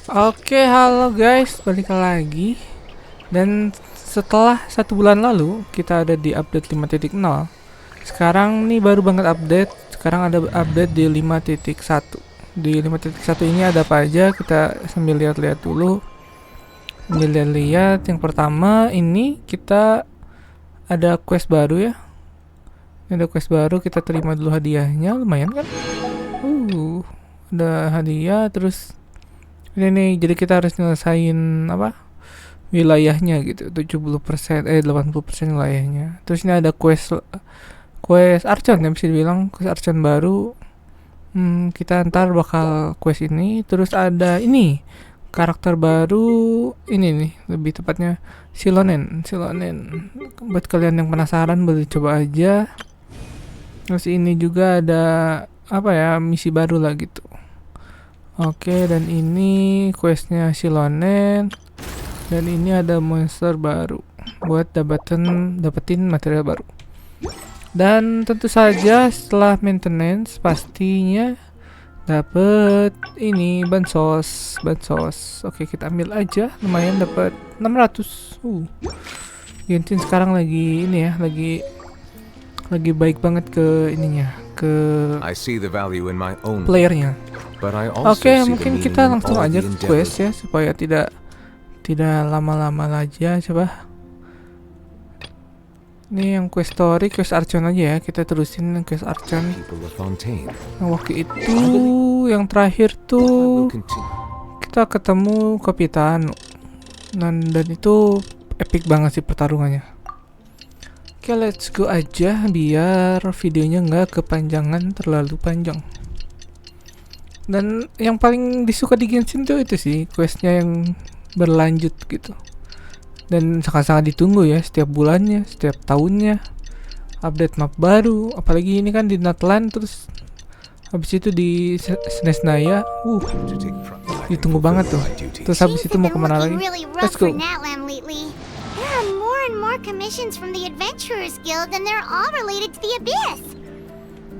Oke, halo guys, balik lagi. Dan setelah 1 bulan lalu kita ada di update 5.0. Sekarang nih baru banget update. Sekarang ada update di 5.1. Di 5.1 ini ada apa aja? Kita sambil lihat-lihat dulu. Sambil lihat-lihat, yang pertama ini kita ada quest baru ya. Ini ada quest baru, kita terima dulu hadiahnya, lumayan kan? Ada hadiah terus ini nih, jadi kita harus nyelesain apa? Wilayahnya gitu, 70%, 80% wilayahnya. Terus ini ada quest Archon yang bisa dibilang quest Archon baru. Kita ntar bakal quest ini. Terus ada ini karakter baru, ini nih lebih tepatnya Xilonen. Buat kalian yang penasaran boleh coba aja. Terus ini juga ada apa ya, misi baru lah gitu. Oke, dan ini questnya Xilonen. Dan ini ada monster baru buat dapetin material baru. Dan tentu saja setelah maintenance pastinya dapet ini bansos. Oke, kita ambil aja, lumayan dapat 600. Genshin sekarang lagi ini ya, lagi baik banget ke ininya, ke playernya. Oke, mungkin kita langsung aja ke quest ya, supaya tidak lama-lama aja. Coba ini yang quest story, quest Archon aja ya, kita terusin quest Archon. Nah, waktu itu yang terakhir tuh kita ketemu Kapitan, dan itu epic banget sih pertarungannya. Oke, let's go aja biar videonya nggak kepanjangan, terlalu panjang. Dan yang paling disuka di Genshin tuh itu sih, questnya yang berlanjut gitu. Dan sangat-sangat ditunggu ya, setiap bulannya, setiap tahunnya update map baru. Apalagi ini kan di Natlan, terus habis itu di Senesnaya. Ditunggu banget tuh. Terus habis itu mau kemana lagi? Let's go.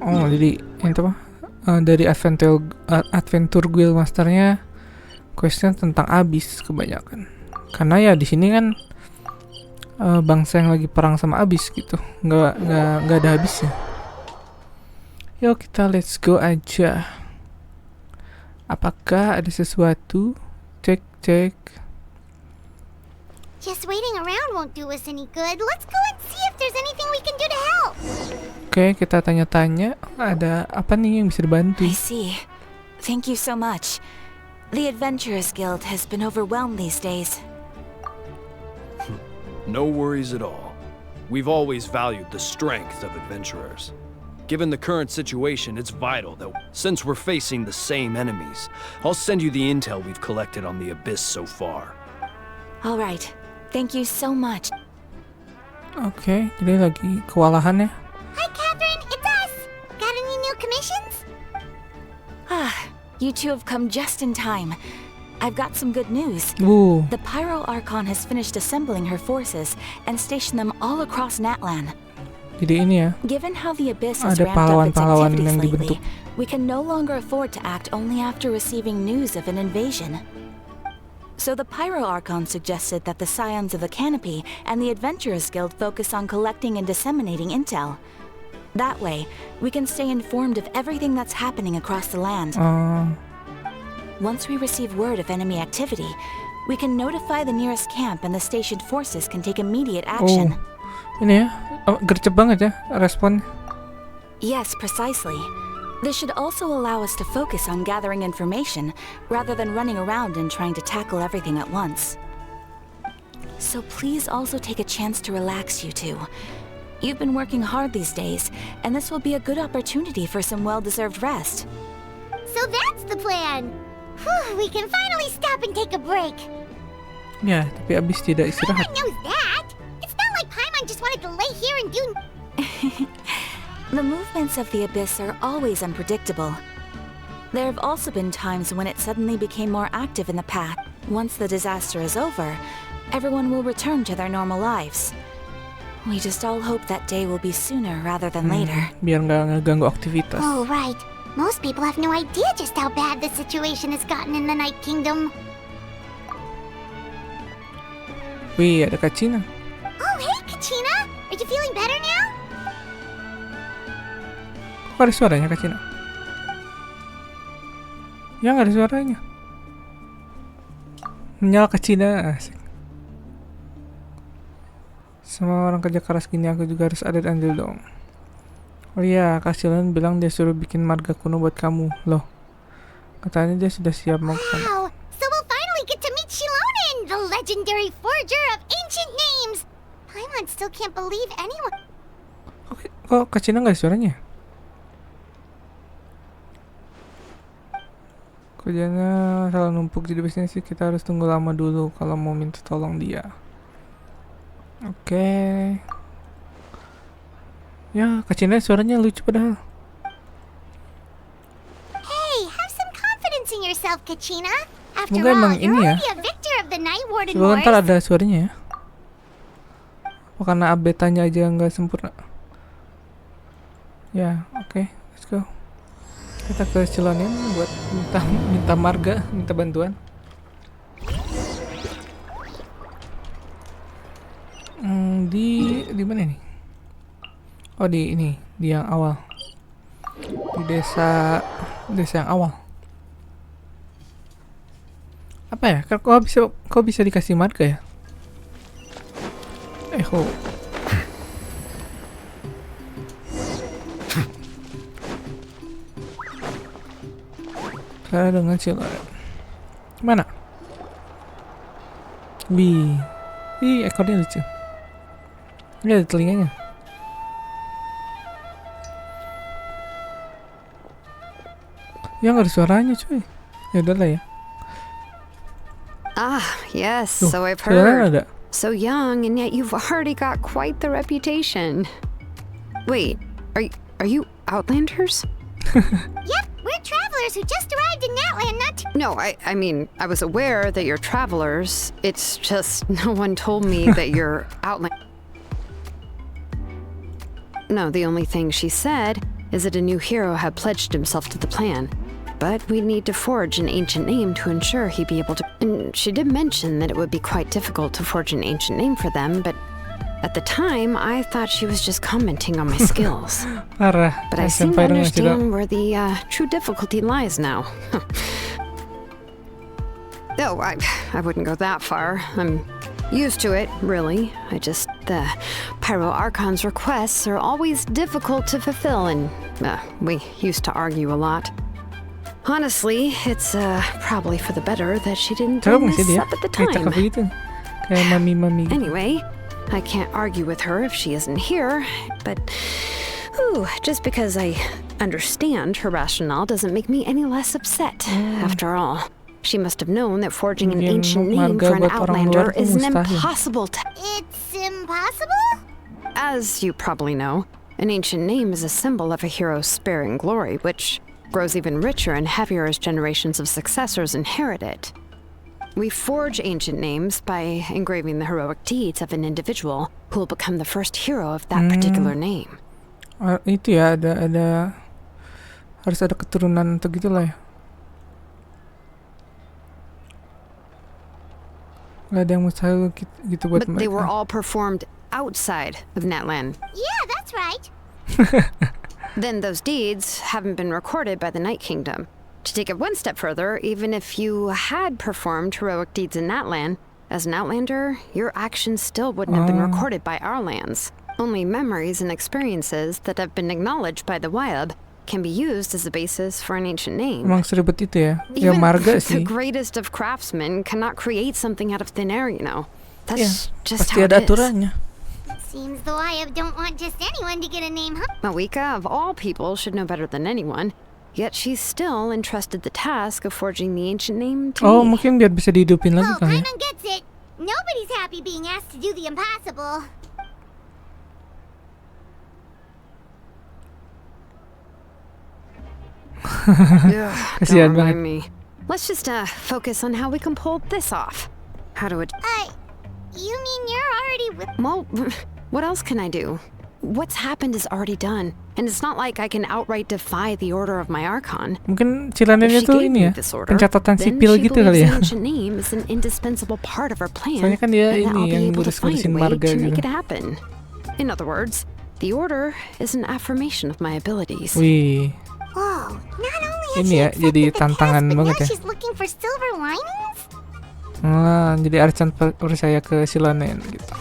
Oh, jadi yang apa? Dari Adventure Guild Masternya questnya tentang Abyss kebanyakan. Karena ya di sini kan bangsa yang lagi perang sama Abyss gitu, nggak ada habisnya. Yuk kita let's go aja. Apakah ada sesuatu? Cek. Just waiting around won't do us any good. Let's go and see if there's anything we can do to help. Oke, kita tanya-tanya ada apa nih yang bisa dibantu. I see. Thank you so much. The Adventurers Guild has been overwhelmed these days. No worries at all. We've always valued the strength of adventurers. Given the current situation, it's vital that since we're facing the same enemies, I'll send you the intel we've collected on the Abyss so far. All right. Thank you so much. Oke, jadi lagi kewalahan ya. Hi, Catherine. It's us. Got any new commissions? You two have come just in time. I've got some good news. The Pyro Archon has finished assembling her forces and stationed them all across Natlan. Jadi ini ya. Given how the Abyss has Ada ramped up its pahlawan-pahlawan activities yang lately, dibentuk. we can no longer afford to act only after receiving news of an invasion. So the Pyro Archon suggested that the Scions of the Canopy and the Adventurers Guild focus on collecting and disseminating intel. That way, we can stay informed of everything that's happening across the land. Once we receive word of enemy activity, we can notify the nearest camp and the stationed forces can take immediate action. Ini ya, gercep banget ya respon. Yes, precisely. This should also allow us to focus on gathering information rather than running around and trying to tackle everything at once. So please also take a chance to relax, you two. You've been working hard these days, and this will be a good opportunity for some well-deserved rest. So that's the plan. We can finally stop and take a break. Ya, tapi Abyss tidak istirahat. Paimon knows that. It's not like Paimon just wanted to lay here and do... The movements of the Abyss are always unpredictable. There have also been times when it suddenly became more active in the past. Once the disaster is over, everyone will return to their normal lives. We just all hope that day will be sooner rather than later. Biar nggak ngeganggu aktivitas. Oh, right. Most people have no idea just how bad the situation has gotten in the Night Kingdom. Wih, ada Kak Cina. Oh, hey, Kachina! Are you feeling better now? Kok ada suaranya Kak Cina? Ya nggak ada suaranya. Nyala Kak Cina. Asik. Semua orang kerja keras gini aku juga harus ada andil dong. Oh iya, Kak Xilonen bilang dia suruh bikin marga kuno buat kamu. Loh, katanya dia sudah siap mau kesana. Wow! So we'll finally get to meet Xilonen, the legendary forger of ancient names! Paimon still can't believe anyone... Kok Kak Cina nggak ada suaranya? Kerjanya salah numpuk, jadi biasanya sih kita harus tunggu lama dulu kalau mau minta tolong dia. Oke. Ya, Kak Cina suaranya lucu padahal. Hey, have some confidence in yourself, Kachina! After Semoga all, emang you're ini ya. already a victor of the Night Warden Coba Wars. ntar ada suaranya ya. Oh, karena update-nya aja nggak sempurna. Ya, oke, let's go. Kita ke Xilonen buat minta marga, minta bantuan. Di mana nih? Oh, di ini, di yang awal. Di desa yang awal. Apa ya? Kok bisa dikasih marga ya? Ho. Cara dengan Xilonen. Mana? Wih, ekornya lucu. Ini ada telinganya. Ya nggak ada suaranya cuy. Ya udah lah ya. Ah, yes, Tuh, so I've Xilonen heard. ada. So young, and yet you've already got quite the reputation. Wait, are you Outlanders? Yep, we're travelers who just arrived in Natland not too... No, I mean, I was aware that you're travelers. It's just no one told me that you're Outland. No, the only thing she said is that a new hero had pledged himself to the plan. But we'd need to forge an ancient name to ensure he'd be able to... And she did mention that it would be quite difficult to forge an ancient name for them, but at the time, I thought she was just commenting on my skills. Parah. But I seem to understand where the true difficulty lies now. Oh, I wouldn't go that far. I'm used to it, really. The Pyro Archon's requests are always difficult to fulfill, and we used to argue a lot. Honestly, it's probably for the better that she didn't bring this up at the time. Kayak mami-mami. Anyway, I can't argue with her if she isn't here, but just because I understand her rationale doesn't make me any less upset. After all, she must have known that forging an ancient name for an Outlander is an impossible task. It's impossible? As you probably know, an ancient name is a symbol of a hero's sparing glory, which grows even richer and heavier as generations of successors inherit it. We forge ancient names by engraving the heroic deeds of an individual who will become the first hero of that particular name. Itu ya, ada harus ada keturunan atau gitulah ya. Gak ada yang mustahil gitu buat mereka. But they were all performed outside of Natland. Yeah, that's right. Then those deeds haven't been recorded by the Night Kingdom. To take it one step further, even if you had performed heroic deeds in Natland, as an Outlander, your actions still wouldn't have been recorded by our lands. Only memories and experiences that have been acknowledged by the Wyab can be used as a basis for an ancient name. Emang seribet itu ya? Ya Even marga the sih. greatest of craftsmen cannot create something out of thin air, you know. That's just pasti how ada it is. aturannya. Seems the Wyab don't want just anyone to get a name, huh? Mawika, of all people, should know better than anyone. Yet she's still entrusted the task of forging the ancient name to Oh, me. mungkin biar bisa dihidupin lagi Oh, kali ya. Paimon gets it. Nobody's happy being asked to do the impossible. Kasihan Don't banget. mind me. Let's just focus on how we can pull this off. How to You mean you're already with... Well, what else can I do? What's happened is already done, and it's not like I can outright defy the order of my Archon. Mungkin Xilonen If she itu gave ini me ya, this order, pencatatan then sipil she gitu kali believes ya. the ancient name Kingdom is an indispensable part of our plan, Soalnya kan dia and that I'll ini be yang able to find a ngurus-ngurusin way marga to make gitu. it happen. In other words, the Order is an affirmation of my abilities. Wih, Whoa, not only has ini she ya jadi accepted the tantangan test, but banget now ya. she's looking for silver linings? Jadi Archon percaya ke Xilonen gitu.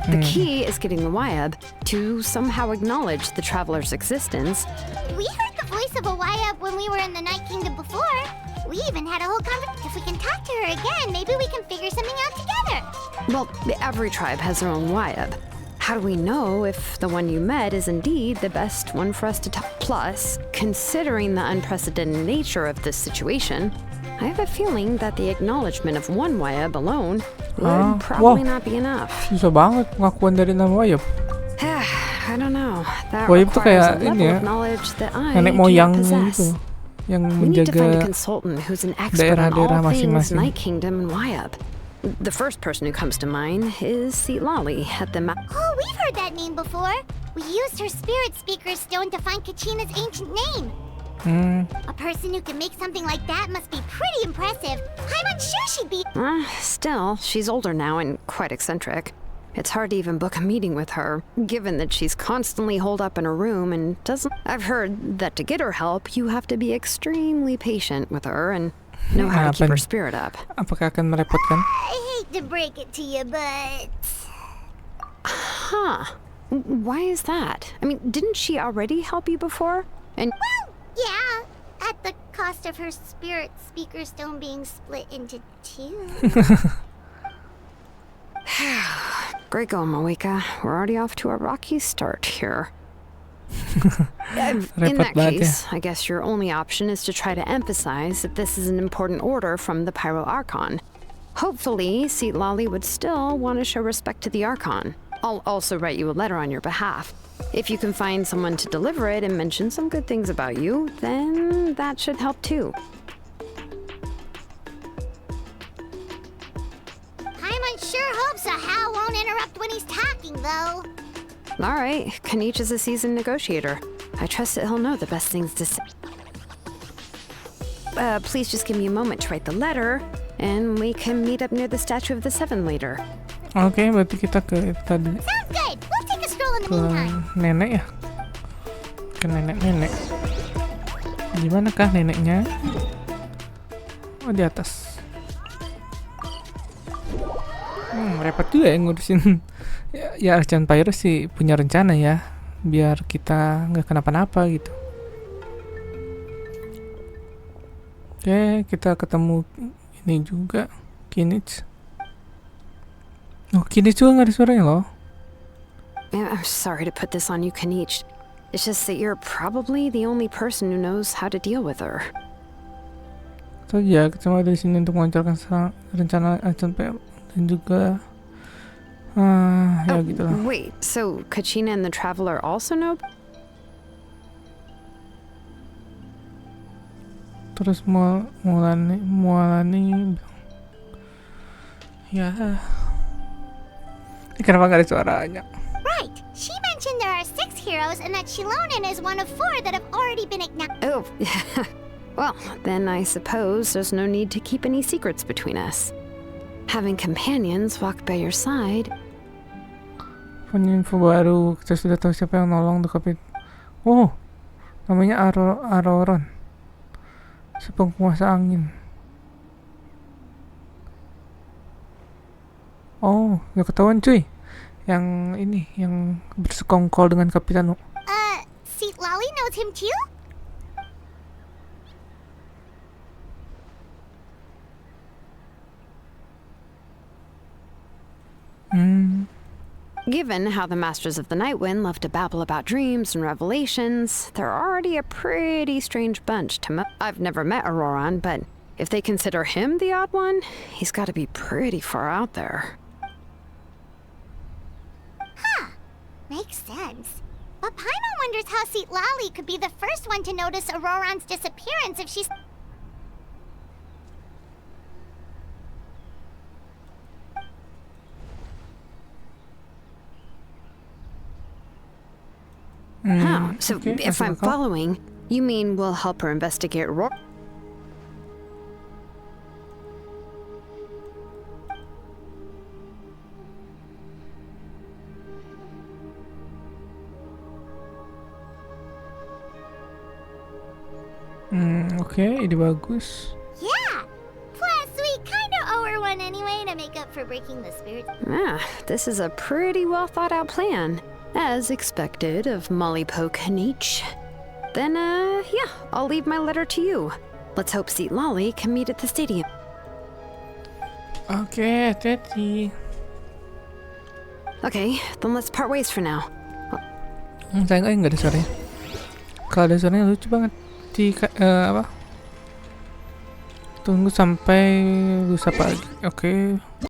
The key is getting the Wyab to somehow acknowledge the traveler's existence. We heard the voice of a Wyab when we were in the Night Kingdom before. We even had a whole conversation. If we can talk to her again, maybe we can figure something out together. Well, every tribe has their own Wyab. How do we know if the one you met is indeed the best one for us to talk? Plus, considering the unprecedented nature of this situation, I have a feeling that the acknowledgement of one Wyab alone would probably not be enough. Susah banget ngakuan dari nama Wayab. I don't know. That Wayab tuh requires a kayak ini level ya, of knowledge that I nenek do not moyangnya possess. gitu, yang We need to find a menjaga consultant who's an expert on daerah-daerah all things masing-masing. Night Kingdom and Wyab. The first person who comes to mind is Lali at the Oh, we've heard that name before. We used her spirit speaker stone to find Kachina's ancient name. A person who can make something like that must be pretty impressive. I'm unsure she'd be. Still, she's older now and quite eccentric. It's hard to even book a meeting with her, given that she's constantly holed up in her room and doesn't. I've heard that to get her help, you have to be extremely patient with her and know how to keep her spirit up. Apakah akan merepotkan? I hate to break it to you, but Huh. Why is that? I mean, didn't she already help you before? And yeah, at the cost of her spirit speaker stone being split into two. great going, Moeka. We're already off to a rocky start here. In that case, I guess your only option is to try to emphasize that this is an important order from the Pyro Archon. Hopefully, Lali would still want to show respect to the Archon. I'll also write you a letter on your behalf. If you can find someone to deliver it and mention some good things about you, then that should help too. Paimon sure hopes a Hal won't interrupt when he's talking, though. All right, Kanich is a seasoned negotiator. I trust that he'll know the best things to say. Please just give me a moment to write the letter, and we can meet up near the Statue of the Seven later. Oke, berarti kita ke itu tadi, Sounds good. We'll take a stroll in the ke meantime. nenek ya, ke nenek-nenek. Gimana kah neneknya? Oh, di atas. Repot juga ya ngurusin. Ya Archon Pyro sih punya rencana ya, biar kita nggak kenapa-napa gitu. Oke, kita ketemu ini juga, Kinich. Oh, Kinich juga nggak ada suaranya loh. I'm sorry to put this on you, Kanich. It's just that you're probably the only person who knows how to deal with her. So ya, cuma dari sini untuk melancarkan rencana Archon Pyro dan juga ya gitulah. Wait, so Kachina and the Traveler also know? Terus Mualani ya, ini kenapa nggak ada suaranya? Right. She mentioned there are 6 heroes and that Xilonen is one of 4 that have already been acknowledged. Oh, well, then I suppose there's no need to keep any secrets between us. Having companions walk by your side. Punya info baru, kita sudah tahu siapa yang nolong The Kapit. Oh, namanya Aroron, si penguasa angin. Oh, udah ketahuan cuy. Yang ini, yang bersekongkol dengan Kapitan. Lali knows him too? Given how the Masters of the Nightwind love to babble about dreams and revelations, they're already a pretty strange bunch to I've never met Auroran, but if they consider him the odd one, he's got to be pretty far out there. Makes sense. But Paimon wonders how Lali could be the first one to notice Auroran's disappearance if she's... So, Oke, if masuk I'm akal. following, you mean we'll help her investigate Roar? Oke, ide bagus. Yeah. Plus, we kind of owe her one anyway to make up for breaking the spirit. Ah, this is a pretty well thought out plan. As expected of Molly Poke Nietzsche. Then, yeah, I'll leave my letter to you. Let's hope Seat Lolly can meet at the stadium. Oke, hati-hati. Okay, then let's part ways for now. Sayang nggak ada suaranya. Kalau ada suaranya lucu banget. Apa? Tunggu sampai lusa pagi. Oke.